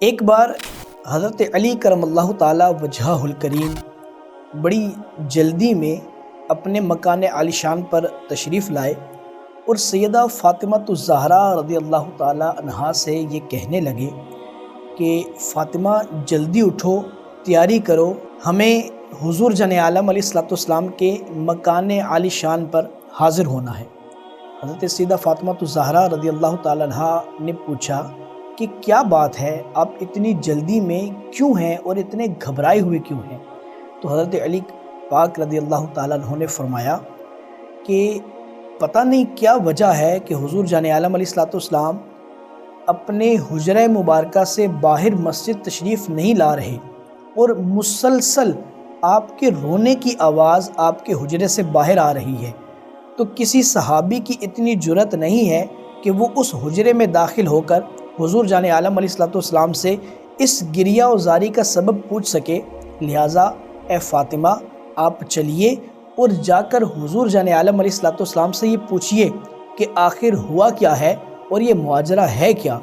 ایک بار حضرت علی کرم اللہ تعالی وجہہ الکریم بڑی جلدی میں اپنے مکان عالیشان پر تشریف لائے اور سیدہ فاطمہ الزہرا رضی اللہ تعالی عنہا سے یہ کہنے لگے کہ فاطمہ جلدی اٹھو، تیاری کرو، ہمیں حضور جان عالم علیہ الصلوۃ والسلام کے مکان عالیشان پر حاضر ہونا ہے۔ حضرت سیدہ فاطمہ الزہرا رضی اللہ تعالی عنہا نے پوچھا کہ کیا بات ہے، آپ اتنی جلدی میں کیوں ہیں اور اتنے گھبرائے ہوئے کیوں ہیں؟ تو حضرت علی پاک رضی اللہ تعالیٰ عنہ نے فرمایا کہ پتہ نہیں کیا وجہ ہے کہ حضور جان عالم علیہ الصلوۃ والسلام اپنے حجرہ مبارکہ سے باہر مسجد تشریف نہیں لا رہے اور مسلسل آپ کے رونے کی آواز آپ کے حجرے سے باہر آ رہی ہے۔ تو کسی صحابی کی اتنی جرأت نہیں ہے کہ وہ اس حجرے میں داخل ہو کر حضور جان عالم علیہ الصلوۃ والسلام سے اس گریہ و زاری کا سبب پوچھ سکے، لہٰذا اے فاطمہ آپ چلیے اور جا کر حضور جان عالم علیہ الصلوۃ والسلام سے یہ پوچھئے کہ آخر ہوا کیا ہے اور یہ ماجرا ہے کیا۔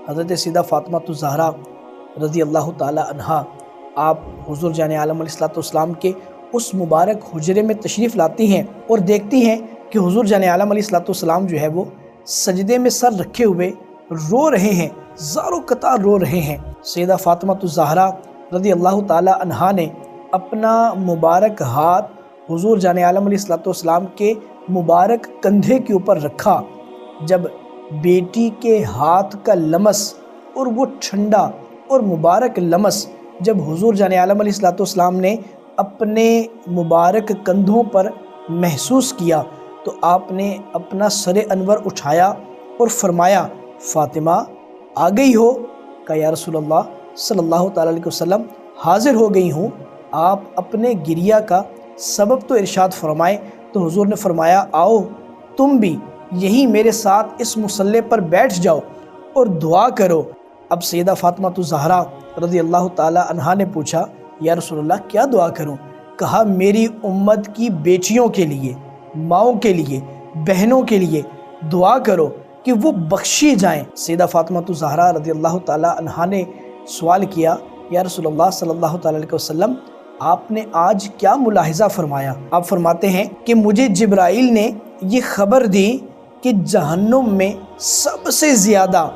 حضرت سیدہ فاطمہ الزہرا رضی اللہ تعالی عنہا آپ حضور جان عالم علیہ الصلوۃ والسلام کے اس مبارک حجرے میں تشریف لاتی ہیں اور دیکھتی ہیں کہ حضور جان عالم علیہ الصلوۃ والسلام جو ہے وہ سجدے میں سر رکھے ہوئے رو رہے ہیں، زاروں قطار رو رہے ہیں۔ سیدہ فاطمہ الزہرا رضی اللہ تعالی عنہا نے اپنا مبارک ہاتھ حضور جان عالم علیہ الصلوۃ والسلام کے مبارک کندھے کے اوپر رکھا۔ جب بیٹی کے ہاتھ کا لمس اور وہ ٹھنڈا اور مبارک لمس جب حضور جان عالم علیہ الصلوۃ والسلام نے اپنے مبارک کندھوں پر محسوس کیا تو آپ نے اپنا سر انور اٹھایا اور فرمایا فاطمہ آ گئی ہو؟ کہا یا رسول اللہ صلی اللہ تعالیٰ علیہ وسلم حاضر ہو گئی ہوں، آپ اپنے گریہ کا سبب تو ارشاد فرمائیں۔ تو حضور نے فرمایا آؤ تم بھی یہی میرے ساتھ اس مصلی پر بیٹھ جاؤ اور دعا کرو۔ اب سیدہ فاطمہ الزہرا رضی اللہ تعالی عنہا نے پوچھا یا رسول اللہ کیا دعا کروں؟ کہا میری امت کی بیٹیوں کے لیے، ماؤں کے لیے، بہنوں کے لیے دعا کرو کہ وہ بخشی جائیں۔ سیدہ فاطمہ الزہرا رضی اللہ تعالی عنہا نے سوال کیا یا رسول اللہ صلی اللہ تعالی علیہ وسلم آپ نے آج کیا ملاحظہ فرمایا؟ آپ فرماتے ہیں کہ مجھے جبرائیل نے یہ خبر دی کہ جہنم میں سب سے زیادہ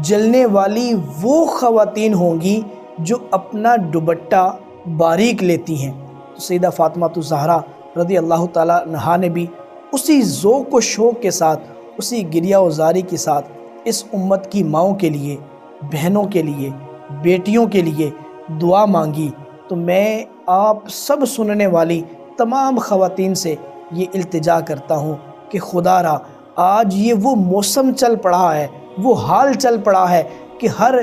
جلنے والی وہ خواتین ہوں گی جو اپنا دوپٹہ باریک لیتی ہیں۔ تو سیدہ فاطمہ الزہرا رضی اللہ تعالی عنہا نے بھی اسی ذوق و شوق کے ساتھ، اسی گریہ و زاری کے ساتھ اس امت کی ماؤں کے لیے، بہنوں کے لیے، بیٹیوں کے لیے دعا مانگی۔ تو میں آپ سب سننے والی تمام خواتین سے یہ التجا کرتا ہوں کہ خدا را آج یہ وہ موسم چل پڑا ہے، وہ حال چل پڑا ہے کہ ہر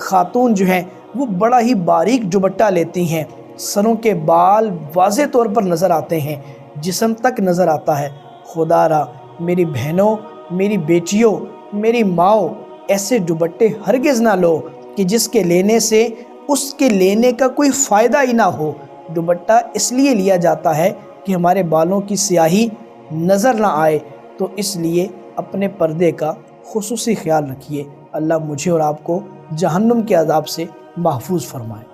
خاتون جو ہیں وہ بڑا ہی باریک دوپٹہ لیتی ہیں، سروں کے بال واضح طور پر نظر آتے ہیں، جسم تک نظر آتا ہے۔ خدا را میری بہنوں، میری بیٹیوں، میری ماؤں ایسے دوپٹے ہرگز نہ لو کہ جس کے لینے سے اس کے لینے کا کوئی فائدہ ہی نہ ہو۔ دوپٹہ اس لیے لیا جاتا ہے کہ ہمارے بالوں کی سیاہی نظر نہ آئے، تو اس لیے اپنے پردے کا خصوصی خیال رکھیے۔ اللہ مجھے اور آپ کو جہنم کے عذاب سے محفوظ فرمائے۔